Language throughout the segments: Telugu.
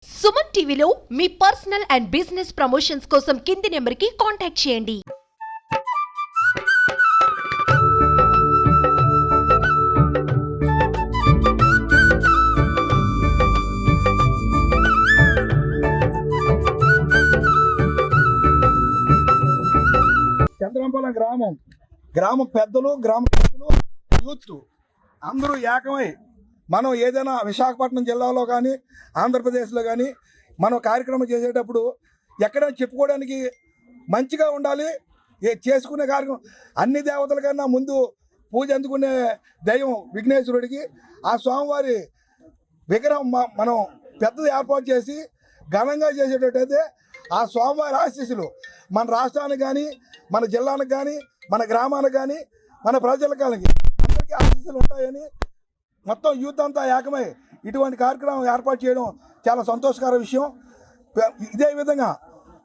సుమన్ టీవీలో మీ పర్సనల్ అండ్ బిజినెస్ ప్రమోషన్స్ కోసం కింది నెంబర్కి కాంటాక్ట్ చేయండి. చంద్రంపాలెం గ్రామ పెద్దలు, గ్రామ యూత్ అందరూ ఏకమై మనం ఏదైనా విశాఖపట్నం జిల్లాలో కానీ ఆంధ్రప్రదేశ్లో కానీ మనం కార్యక్రమం చేసేటప్పుడు ఎక్కడైనా చెప్పుకోవడానికి మంచిగా ఉండాలి. చేసుకునే కార్యక్రమం అన్ని దేవతల కన్నా ముందు పూజ అందుకునే దైవం విఘ్నేశ్వరుడికి ఆ స్వామివారి విగ్రహం మనం పెద్దది ఏర్పాటు చేసి ఘనంగా చేసేటట్టయితే ఆ స్వామివారి ఆశీస్సులు మన రాష్ట్రానికి కానీ, మన జిల్లానికి కానీ, మన గ్రామానికి కానీ, మన ప్రజలకు కానీ అందరికీ ఆశీస్సులు ఉంటాయని మొత్తం యూత్ అంతా ఏకమై ఇటువంటి కార్యక్రమం ఏర్పాటు చేయడం చాలా సంతోషకర విషయం. ఇదే విధంగా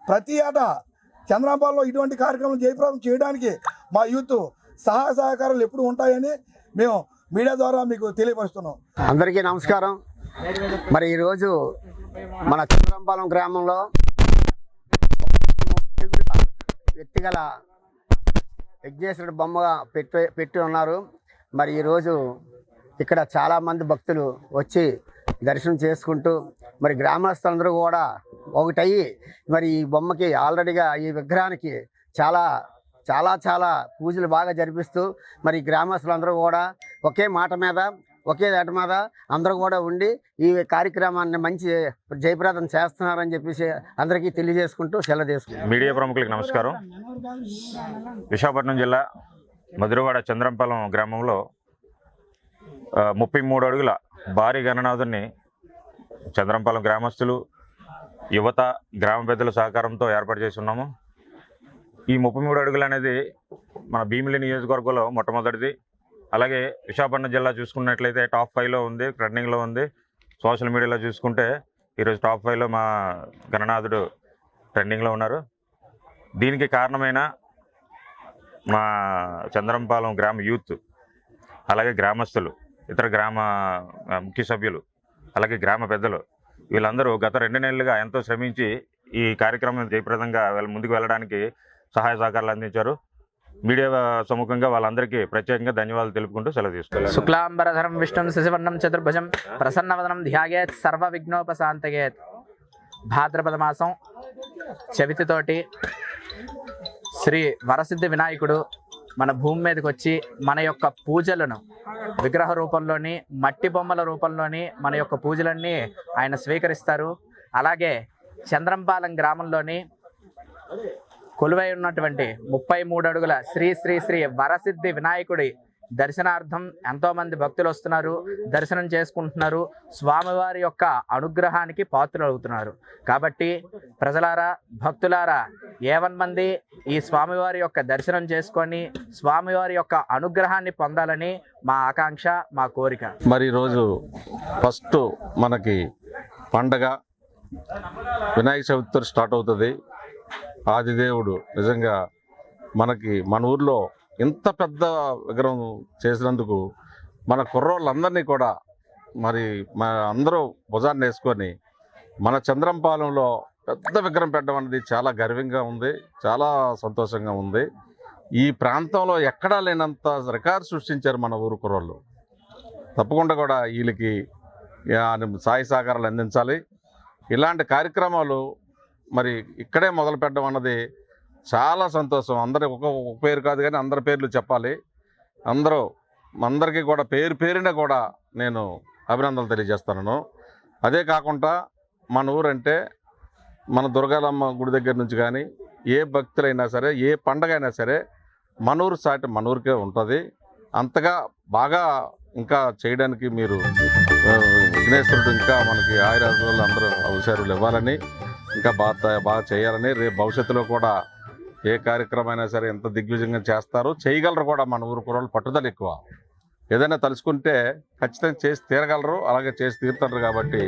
ప్రతి ఏటా చంద్రంపాలెంలో ఇటువంటి కార్యక్రమం జయప్రదం చేయడానికి మా యూత్ సహాయ సహకారాలు ఎప్పుడు ఉంటాయని మేము మీడియా ద్వారా మీకు తెలియపరుస్తున్నాం. అందరికీ నమస్కారం. మరి ఈరోజు మన చంద్రంపాలెం గ్రామంలో వ్యక్తిగల విఘ్నేశ్వరుడు బొమ్మగా పెట్టి ఉన్నారు. మరి ఈరోజు ఇక్కడ చాలామంది భక్తులు వచ్చి దర్శనం చేసుకుంటూ మరి గ్రామస్తులందరూ కూడా ఒకటయ్యి మరి ఈ బొమ్మకి ఆల్రెడీగా ఈ విగ్రహానికి చాలా చాలా చాలా పూజలు బాగా జరిపిస్తూ మరి గ్రామస్తులందరూ కూడా ఒకే మాట మీద ఒకే దాట మీద అందరూ కూడా ఉండి ఈ కార్యక్రమాన్ని మంచి జయప్రదం చేస్తున్నారని చెప్పేసి అందరికీ తెలియజేసుకుంటూ సెలవు తీసుకుంటాం. మీడియా ప్రముఖులకు నమస్కారం. విశాఖపట్నం జిల్లా మధురవాడ చంద్రంపాలెం గ్రామంలో 33 అడుగుల భారీ గణనాథుని చంద్రంపాలెం గ్రామస్తులు, యువత, గ్రామ పెద్దల సహకారంతో ఏర్పాటు చేసి ఉన్నాము. ఈ 33 అడుగులు అనేది మన భీమిలి నియోజకవర్గంలో మొట్టమొదటిది. అలాగే విశాఖపట్నం జిల్లా చూసుకున్నట్లయితే టాప్ 5లో ఉంది, ట్రెండింగ్లో ఉంది. సోషల్ మీడియాలో చూసుకుంటే ఈరోజు టాప్ 5లో మా గణనాథుడు ట్రెండింగ్లో ఉన్నారు. దీనికి కారణమైన మా చంద్రంపాలెం గ్రామ యూత్, అలాగే గ్రామస్తులు, ఇతర గ్రామ ముఖ్య సభ్యులు, అలాగే గ్రామ పెద్దలు వీళ్ళందరూ గత 2 నెలలుగా ఎంతో శ్రమించి ఈ కార్యక్రమం జయప్రదంగా ముందుకు వెళ్ళడానికి సహాయ సహకారాలు అందించారు. మీడియా సముఖంగా వాళ్ళందరికీ ప్రత్యేకంగా ధన్యవాదాలు తెలుపుకుంటూ సెలవు తీసుకున్నారు. శుక్లాంబరధరం విష్ణుం శశివర్ణం చతుర్భుజం ప్రసన్నవదనం ధ్యాయేత్ సర్వ విఘ్నోపశాంతయేత్. భాద్రపద మాసం చవితితోటి శ్రీ వరసిద్ధి వినాయకుడు మన భూమి మీదకి వచ్చి మన యొక్క పూజలను విగ్రహ రూపంలోని, మట్టి బొమ్మల రూపంలోని మన యొక్క పూజలన్నీ ఆయన స్వీకరిస్తారు. అలాగే చంద్రంపాలెం గ్రామంలోని కొలువై ఉన్నటువంటి 33 అడుగుల శ్రీ శ్రీ శ్రీ వరసిద్ధి వినాయకుడి దర్శనార్థం ఎంతోమంది భక్తులు వస్తున్నారు, దర్శనం చేసుకుంటున్నారు, స్వామివారి యొక్క అనుగ్రహానికి పాత్రలు అవుతున్నారు. కాబట్టి ప్రజలారా, భక్తులారా, 7 మంది ఈ స్వామివారి యొక్క దర్శనం చేసుకొని స్వామివారి యొక్క అనుగ్రహాన్ని పొందాలని మా ఆకాంక్ష, మా కోరిక. మరి ఈరోజు ఫస్ట్ మనకి పండగ వినాయక చవితితో స్టార్ట్ అవుతుంది. ఆదిదేవుడు నిజంగా మనకి మన ఊర్లో ఇంత పెద్ద విగ్రహం చేసినందుకు మన కుర్రోళ్ళందరినీ కూడా మరి అందరూ భుజాన్ని వేసుకొని మన చంద్రంపాలెంలో పెద్ద విగ్రహం పెట్టడం అనేది చాలా గర్వంగా ఉంది, చాలా సంతోషంగా ఉంది. ఈ ప్రాంతంలో ఎక్కడా లేనంత రికార్డు సృష్టించారు మన ఊరు కుర్రోళ్ళు. తప్పకుండా కూడా వీళ్ళకి సాయి సహకారాలు అందించాలి. ఇలాంటి కార్యక్రమాలు మరి ఇక్కడే మొదలు పెట్టడం అన్నది చాలా సంతోషం. అందరి ఒక పేరు కాదు కానీ అందరి పేర్లు చెప్పాలి. అందరికీ కూడా పేరు పేరున కూడా నేను అభినందనలు తెలియజేస్తున్నాను. అదే కాకుండా మన ఊరంటే మన దుర్గాలమ్మ గుడి దగ్గర నుంచి కానీ ఏ భక్తులైనా సరే, ఏ పండగ అయినా సరే మన ఊరు సాటి మన ఊరికే ఉంటుంది. అంతగా బాగా ఇంకా చేయడానికి మీరు విఘ్నేశ్వరుడు ఇంకా మనకి ఆయురాజులు అందరూ అవసరాలు ఇవ్వాలని, ఇంకా బాగా చేయాలని, రేపు భవిష్యత్తులో కూడా ఏ కార్యక్రమం అయినా సరే ఎంత దిగ్విజయంగా చేస్తారు, చేయగలరు కూడా. మన ఊరు కుర్రోళ్ళు పట్టుదల ఎక్కువ. ఏదైనా తలుచుకుంటే ఖచ్చితంగా చేసి తీరగలరు, అలాగే చేసి తీరుతారు. కాబట్టి